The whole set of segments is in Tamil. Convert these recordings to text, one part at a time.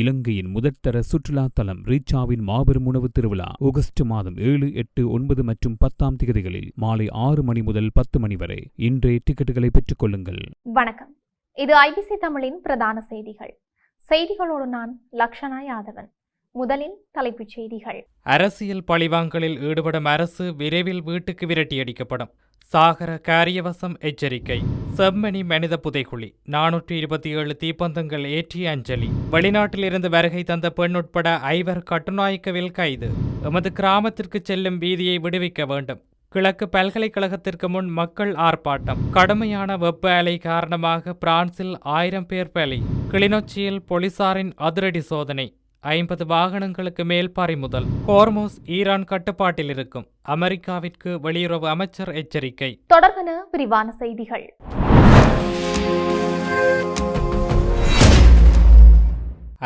இலங்கையின் முதற்தர சுற்றுலா தலம் ரீச்சாவின் மாபெரும் உணவு திருவிழா ஆகஸ்ட் மாதம் 7, 8, 9 மற்றும் 10 தேதிகளில் மாலை 6 மணி முதல் 10 மணி வரை. இன்றைய டிக்கெட்டுகளை பெற்றுக் கொள்ளுங்கள். வணக்கம், இது ஐபிசி தமிழின் பிரதான செய்திகள். செய்திகளோடு நான் லக்ஷனா யாதவன். முதலில் தலைப்புச் செய்திகள். அரசியல் பழிவாங்கலில் ஈடுபடும் அரசு விரைவில் வீட்டுக்கு விரட்டியடிக்கப்படும். சாகர காரியவசம் எச்சரிக்கை. செம்மணி மனித புதைகுழி 427 தீப்பந்தங்கள் ஏற்றிய அஞ்சலி. வெளிநாட்டிலிருந்து வருகை தந்த பெண் உட்பட 5 கட்டுநாயக்கவில் கைது. எமது கிராமத்திற்கு செல்லும் வீதியை விடுவிக்க வேண்டும். கிழக்கு பல்கலைக்கழகத்திற்கு முன் மக்கள் ஆர்ப்பாட்டம். கடுமையான வெப்ப அலை காரணமாக பிரான்சில் 1000 பேர் பலி. கிளிநொச்சியில் போலீசாரின் அதிரடி சோதனை. 50 வாகனங்களுக்கு மேல் பறிமுதல். ஹோர்மோஸ் ஈரான் கட்டுப்பாட்டில் இருக்கும். அமெரிக்காவிற்கு வெளியுறவு அமைச்சர் எச்சரிக்கை. தொடர்பான விரிவான செய்திகள்.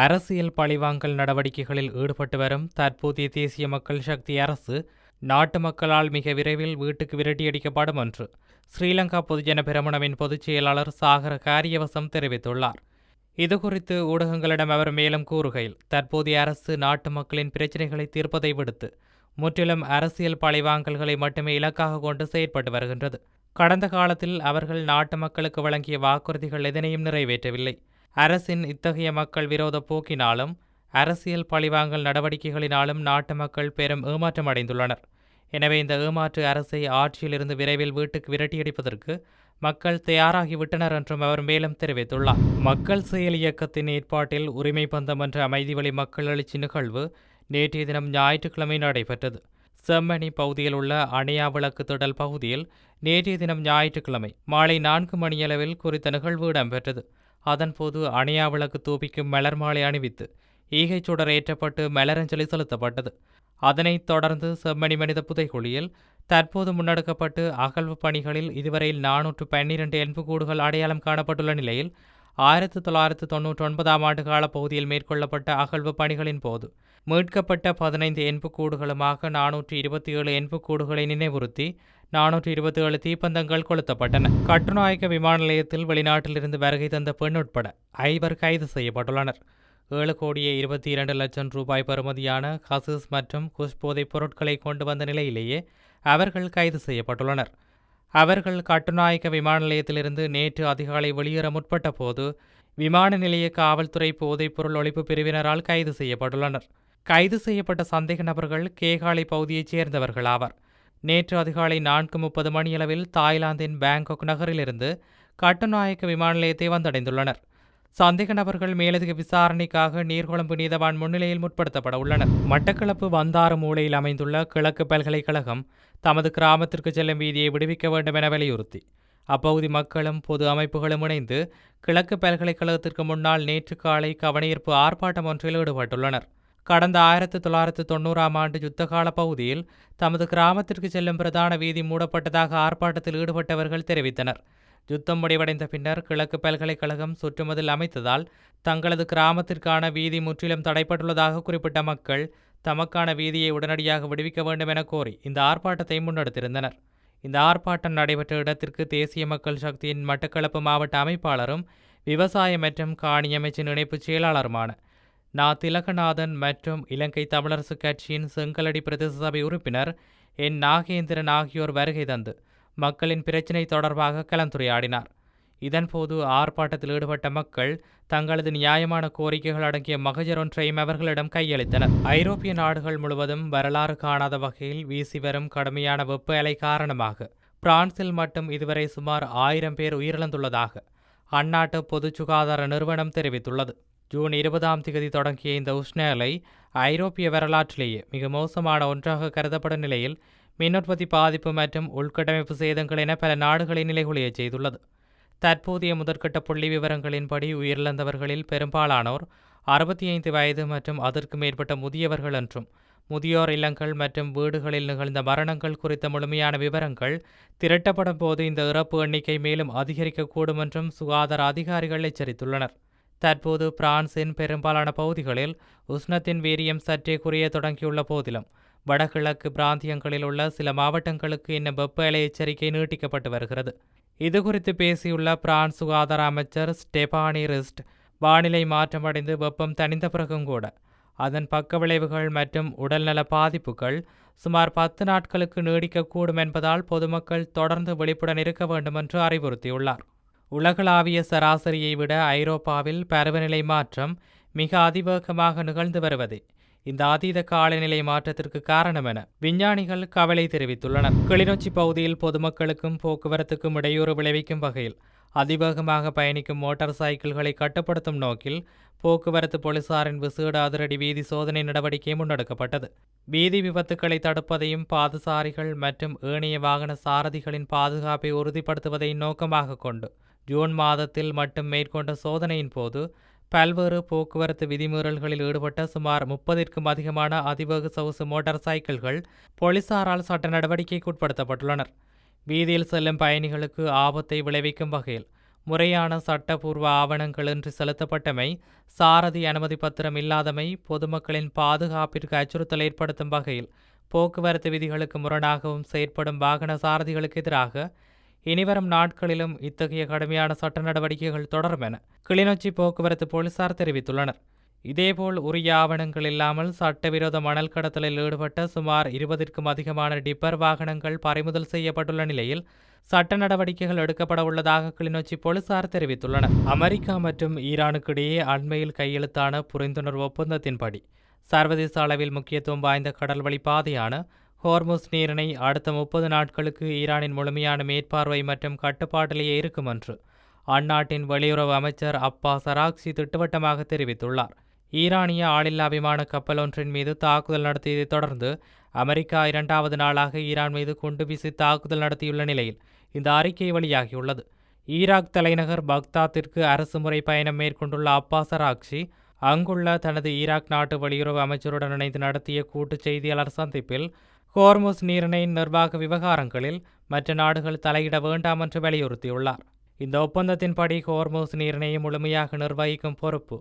அரசியல் பழிவாங்கல் நடவடிக்கைகளில் ஈடுபட்டு வரும் தற்போதைய தேசிய மக்கள் சக்தி அரசு நாட்டு மக்களால் மிக விரைவில் வீட்டுக்கு விரட்டியடிக்கப்படும் என்று ஸ்ரீலங்கா பொதுஜன பெரமுனவின் பொதுச் செயலாளர் சாகர காரியவசம் தெரிவித்துள்ளார். இதுகுறித்து ஊடகங்களிடம் அவர் மேலும் கூறுகையில், தற்போதைய அரசு நாட்டு மக்களின் பிரச்சினைகளை தீர்ப்பதை விடுத்து முற்றிலும் அரசியல் பழிவாங்கல்களை மட்டுமே இலக்காக கொண்டு செயற்பட்டு வருகின்றது. கடந்த காலத்தில் அவர்கள் நாட்டு மக்களுக்கு வழங்கிய வாக்குறுதிகள் எதனையும் நிறைவேற்றவில்லை. அரசின் இத்தகைய மக்கள் விரோத போக்கினாலும் அரசியல் பழிவாங்கல் நடவடிக்கைகளினாலும் நாட்டு மக்கள் பெரும் ஏமாற்றம் அடைந்துள்ளனர். எனவே இந்த ஏமாற்று அரசை ஆட்சியிலிருந்து விரைவில் வீட்டுக்கு விரட்டியடிப்பதற்கு மக்கள் தயாராகிவிட்டனர் என்றும் அவர் மேலும் தெரிவித்துள்ளார். மக்கள் செயல் இயக்கத்தின் ஏற்பாட்டில் உரிமை பந்தம் என்ற அமைதிவழி மக்கள் எழுச்சி நிகழ்வு நேற்றைய தினம் ஞாயிற்றுக்கிழமை நடைபெற்றது. செம்மணி பகுதியில் உள்ள அணையா விளக்கு திடல் பகுதியில் நேற்றைய தினம் ஞாயிற்றுக்கிழமை மாலை 4 மணியளவில் குறித்த நிகழ்வு இடம்பெற்றது. அதன்போது அணையா விளக்கு தூபிக்கும் மலர் மாலை அணிவித்து ஈகைச் சுடர் ஏற்றப்பட்டு மலரஞ்சலி செலுத்தப்பட்டது. அதனைத் தொடர்ந்து செம்மணி மனித புதைகுழியில் தற்போது முன்னெடுக்கப்பட்டு அகழ்வு பணிகளில் இதுவரையில் 412 எண்புக்கூடுகள் அடையாளம் காணப்பட்டுள்ள நிலையில் 1999 ஆண்டு கால பகுதியில் மேற்கொள்ளப்பட்ட அகழ்வு பணிகளின் போது மீட்கப்பட்ட 15 எண்புக்கூடுகளுமாக 427 எண்புக்கூடுகளை நினைவுறுத்தி 427 தீப்பந்தங்கள் கொளுத்தப்பட்டன. கட்டுநாயக்க விமான நிலையத்தில் வெளிநாட்டிலிருந்து வருகை தந்த பெண் உட்பட 5 கைது செய்யப்பட்டுள்ளனர். 7,22,00,000 ரூபாய் பெறுமதியான ஹசிஸ் மற்றும் குஷ் போதைப் பொருட்களை கொண்டு வந்த நிலையிலேயே அவர்கள் கைது செய்யப்பட்டுள்ளனர். அவர்கள் கட்டுநாயக்க விமான நிலையத்திலிருந்து நேற்று அதிகாலை வெளியேற முற்பட்ட போது விமான நிலைய காவல்துறை போதைப் பொருள் ஒழிப்பு பிரிவினரால் கைது செய்யப்பட்டுள்ளனர். கைது செய்யப்பட்ட சந்தேக நபர்கள் கேகாலை பகுதியைச் சேர்ந்தவர்கள் ஆவர். நேற்று அதிகாலை 4:30 மணியளவில் தாய்லாந்தின் பேங்காக் நகரிலிருந்து கட்டுநாயக்க விமான நிலையத்தை வந்தடைந்துள்ளனர். சந்தேக நபர்கள் மேலதிக விசாரணைக்காக நீர்கொழும்பு நீதவான் முன்னிலையில் முற்படுத்தப்பட உள்ளனர். மட்டக்களப்பு வந்தாறு மூலையில் அமைந்துள்ள கிழக்கு பல்கலைக்கழகம் தமது கிராமத்திற்கு செல்லும் வீதியை விடுவிக்க வேண்டும் என வலியுறுத்தி அப்பகுதி மக்களும் பொது அமைப்புகளும் இணைந்து கிழக்கு பல்கலைக்கழகத்திற்கு முன்னால் நேற்று காலை கவனஈர்ப்பு ஆர்ப்பாட்டம் ஒன்றில் ஈடுபட்டுள்ளனர். கடந்த 1990 ஆண்டு யுத்தகால பகுதியில் தமது கிராமத்திற்கு செல்லும் பிரதான வீதி மூடப்பட்டதாக ஆர்ப்பாட்டத்தில் ஈடுபட்டவர்கள் தெரிவித்தனர். யுத்தம் முடிவடைந்த பின்னர் கிழக்கு பல்கலைக்கழகம் சுற்றுமதில் அமைத்ததால் தங்களது கிராமத்திற்கான வீதி முற்றிலும் தடைப்பட்டுள்ளதாக குறிப்பிட்ட மக்கள் தமக்கான வீதியை உடனடியாக விடுவிக்க வேண்டும் என கோரி இந்த ஆர்ப்பாட்டத்தை முன்னெடுத்திருந்தனர். இந்த ஆர்ப்பாட்டம் நடைபெற்ற இடத்திற்கு தேசிய மக்கள் சக்தியின் மட்டக்களப்பு மாவட்ட அமைப்பாளரும் விவசாய மற்றும் காணி அமைச்சின் இணைப்புச் செயலாளருமான திலகநாதன் மற்றும் இலங்கை தமிழரசு கட்சியின் செங்கலடி பிரதேச சபை உறுப்பினர் நாகேந்திரன் ஆகியோர் வருகை தந்து மக்களின் பிரச்சினை தொடர்பாக கலந்துரையாடினார். இதன்போது ஆர்ப்பாட்டத்தில் ஈடுபட்ட மக்கள் தங்களது நியாயமான கோரிக்கைகள் அடங்கிய மகஜர் ஒன்றையும் அவர்களிடம் கையளித்தனர். ஐரோப்பிய நாடுகள் முழுவதும் வரலாறு காணாத வகையில் வீசி வரும் கடுமையான வெப்ப அலை காரணமாக பிரான்சில் மட்டும் இதுவரை சுமார் 1000 பேர் உயிரிழந்துள்ளதாக அந்நாட்டு பொது சுகாதார நிறுவனம் தெரிவித்துள்ளது. ஜூன் 20 தொடங்கிய இந்த உஷ்ண அலை ஐரோப்பிய வரலாற்றிலேயே மிக மோசமான ஒன்றாக கருதப்படும் நிலையில் மின்னுற்பத்தி பாதிப்பு மற்றும் உள்கட்டமைப்பு சேதங்கள் என பல நாடுகளை நிலைகுலைய செய்துள்ளது. தற்போதைய முதற்கட்ட புள்ளி விவரங்களின்படி உயிரிழந்தவர்களில் பெரும்பாலானோர் 65 வயது மற்றும் அதற்கு மேற்பட்ட முதியவர்கள் என்றும் முதியோர் இல்லங்கள் மற்றும் வீடுகளில் நிகழ்ந்த மரணங்கள் குறித்த முழுமையான விவரங்கள் திரட்டப்படும் போது இந்த இறப்பு எண்ணிக்கை மேலும் அதிகரிக்கக்கூடும் என்றும் சுகாதார அதிகாரிகள் எச்சரித்துள்ளனர். தற்போது பிரான்சின் பெரும்பாலான பகுதிகளில் உஷ்ணத்தின் வீரியம் சற்றே குறைய தொடங்கியுள்ள போதிலும் வடகிழக்கு பிராந்தியங்களில் உள்ள சில மாவட்டங்களுக்கு இன்னும் வெப்ப அலை எச்சரிக்கை நீட்டிக்கப்பட்டு வருகிறது. இதுகுறித்து பேசியுள்ள பிரான்ஸ் சுகாதார அமைச்சர் ஸ்டெபானி ரிஸ்ட், வானிலை மாற்றமடைந்து வெப்பம் தணிந்த பிறகும் கூட அதன் பக்க விளைவுகள் மற்றும் உடல்நல பாதிப்புகள் சுமார் 10 நாட்களுக்கு நீடிக்கக்கூடும் என்பதால் பொதுமக்கள் தொடர்ந்து விழிப்புடன் இருக்க வேண்டும் என்று அறிவுறுத்தியுள்ளார். உலகளாவிய சராசரியை விட ஐரோப்பாவில் பருவநிலை மாற்றம் மிக அதிவேகமாக நிகழ்ந்து வருவதே இந்த அதீத காலநிலை மாற்றத்திற்கு காரணம் என விஞ்ஞானிகள் கவலை தெரிவித்துள்ளனர். கிளிநொச்சி பகுதியில் பொதுமக்களுக்கும் போக்குவரத்துக்கும் இடையூறு விளைவிக்கும் வகையில் அதிவேகமாக பயணிக்கும் மோட்டார் சைக்கிள்களை கட்டுப்படுத்தும் நோக்கில் போக்குவரத்து போலீசாரின் விசேட அதிரடி வீதி சோதனை நடவடிக்கை முன்னெடுக்கப்பட்டது. வீதி விபத்துக்களை தடுப்பதையும் பாதசாரிகள் மற்றும் ஏனைய வாகன சாரதிகளின் பாதுகாப்பை உறுதிப்படுத்துவதை நோக்கமாக கொண்டு ஜூன் மாதத்தில் மட்டும் மேற்கொண்ட சோதனையின் போது பல்வேறு போக்குவரத்து விதிமீறல்களில் ஈடுபட்ட சுமார் 30க்கும் அதிகமான அதிவேக சொகுசு மோட்டார் சைக்கிள்கள் போலீசாரால் சட்ட நடவடிக்கைக்கு உட்படுத்தப்பட்டுள்ளனர். வீதியில் செல்லும் பயணிகளுக்கு ஆபத்தை விளைவிக்கும் வகையில் முறையான சட்டப்பூர்வ ஆவணங்களின்றி செலுத்தப்பட்டமை, சாரதி அனுமதி பத்திரம் இல்லாதமை, பொதுமக்களின் பாதுகாப்பிற்கு அச்சுறுத்தல் ஏற்படுத்தும் வகையில் போக்குவரத்து விதிகளுக்கு முரணாகவும் செயற்படும் வாகன சாரதிகளுக்கு எதிராக இனிவரும் நாட்களிலும் இத்தகைய கடுமையான சட்ட நடவடிக்கைகள் தொடரும் என கிளிநொச்சி போக்குவரத்து போலீசார் தெரிவித்துள்ளனர். இதேபோல் உரிய ஆவணங்கள் இல்லாமல் சட்டவிரோத மணல் கடத்தலில் ஈடுபட்ட சுமார் 20க்கும் அதிகமான டிப்பர் வாகனங்கள் பறிமுதல் செய்யப்பட்டுள்ள நிலையில் சட்ட நடவடிக்கைகள் எடுக்கப்பட உள்ளதாக கிளிநொச்சி போலீசார் தெரிவித்துள்ளனர். அமெரிக்கா மற்றும் ஈரானுக்கிடையே அண்மையில் கையெழுத்தான புரிந்துணர்வு ஒப்பந்தத்தின்படி சர்வதேச அளவில் முக்கியத்துவம் வாய்ந்த கடல்வழி பாதையான ஹோர்முஸ் நீரிணை அடுத்த 30 நாட்களுக்கு ஈரானின் முழுமையான மேற்பார்வை மற்றும் கட்டுப்பாட்டிலேயே இருக்கும் என்று அந்நாட்டின் வெளியுறவு அமைச்சர் அப்பாஸ் அராக்சி திட்டவட்டமாக தெரிவித்துள்ளார். ஈரானிய ஆளில்லா விமான கப்பல் ஒன்றின் மீது தாக்குதல் நடத்தியதைத் தொடர்ந்து அமெரிக்கா 2வது நாளாக ஈரான் மீது குண்டு வீசி தாக்குதல் நடத்தியுள்ள நிலையில் இந்த அறிக்கை வெளியாகியுள்ளது. ஈராக் தலைநகர் பக்தாத்திற்கு அரசுமுறை பயணம் மேற்கொண்டுள்ள அப்பாஸ் அராக்சி அங்குள்ள தனது ஈராக் நாட்டு வெளியுறவு அமைச்சருடன் இணைந்து நடத்திய கூட்டு செய்தியாளர் சந்திப்பில் ஹோர்முஸ் நீரிணையின் நிர்வாக விவகாரங்களில் மற்ற நாடுகள் தலையிட வேண்டாம் என்று வலியுறுத்தியுள்ளார். இந்த ஒப்பந்தத்தின்படி ஹோர்முஸ் நீரிணையை முழுமையாக நிர்வகிக்கும் பொறுப்பு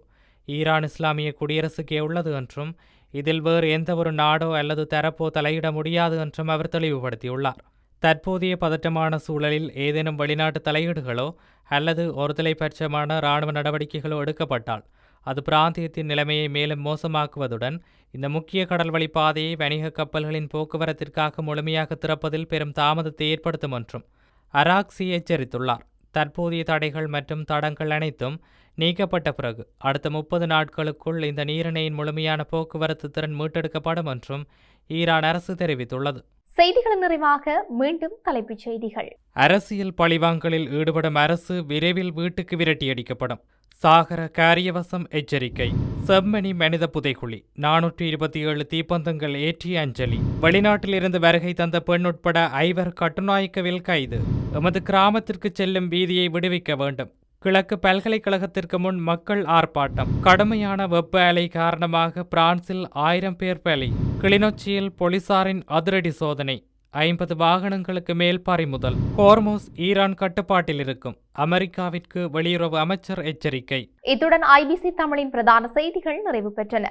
ஈரான் இஸ்லாமிய குடியரசுக்கே உள்ளது என்றும் இதில் வேறு எந்தவொரு நாடோ அல்லது தரப்போ தலையிட முடியாது என்றும் அவர் தெளிவுபடுத்தியுள்ளார். தற்போதைய பதட்டமான சூழலில் ஏதேனும் வெளிநாட்டு தலையீடுகளோ அல்லது ஒருதலைபட்சமான இராணுவ நடவடிக்கைகளோ எடுக்கப்பட்டால் அது பிராந்தியத்தின் நிலைமையை மேலும் மோசமாக்குவதுடன் இந்த முக்கிய கடல்வழி பாதையை வணிக கப்பல்களின் போக்குவரத்திற்காக முழுமையாக திறப்பதில் பெரும் தாமதத்தை ஏற்படுத்தும் என்றும் அராக்சி எச்சரித்துள்ளார். தற்போதைய தடைகள் மற்றும் தடங்கள் அனைத்தும் நீக்கப்பட்ட பிறகு அடுத்த 30 நாட்களுக்குள் இந்த நீரிணையின் முழுமையான போக்குவரத்து திறன் மீட்டெடுக்கப்படும் என்றும் ஈரான் அரசு தெரிவித்துள்ளது. செய்திகளின் நிறைவாக மீண்டும் தலைப்புச் செய்திகள். அரசியல் பழிவாங்கலில் ஈடுபடும் அரசு விரைவில் வீட்டுக்கு விரட்டியடிக்கப்படும். சாகர காரியவசம் எச்சரிக்கை. செம்மணி மனித புதைகுழி 427 தீப்பந்தங்கள் ஏற்றி அஞ்சலி. வெளிநாட்டிலிருந்து வருகை தந்த பெண் உட்பட 5 கட்டுநாயக்கவில் கைது. எமது கிராமத்திற்கு செல்லும் வீதியை விடுவிக்க வேண்டும். கிழக்கு பல்கலைக்கழகத்திற்கு முன் மக்கள் ஆர்ப்பாட்டம். கடுமையான வெப்ப அலை காரணமாக பிரான்சில் 1000 பேர் பலி. கிளிநொச்சியில் போலீசாரின் அதிரடி சோதனை. 50 வாகனங்களுக்கு மேல் பறிமுதல். ஹோர்முஸ் ஈரான் கட்டுப்பாட்டில் இருக்கும். அமெரிக்காவிற்கு வெளியுறவு அமைச்சர் எச்சரிக்கை. இத்துடன் ஐபிசி தமிழின் பிரதான செய்திகள் நிறைவு பெற்றன.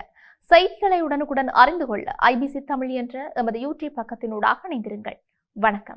செய்திகளை உடனுக்குடன் அறிந்து கொள்ள ஐபிசி தமிழ் என்ற எமது யூடியூப் பக்கத்தினூடாக இணைந்திருங்கள். வணக்கம்.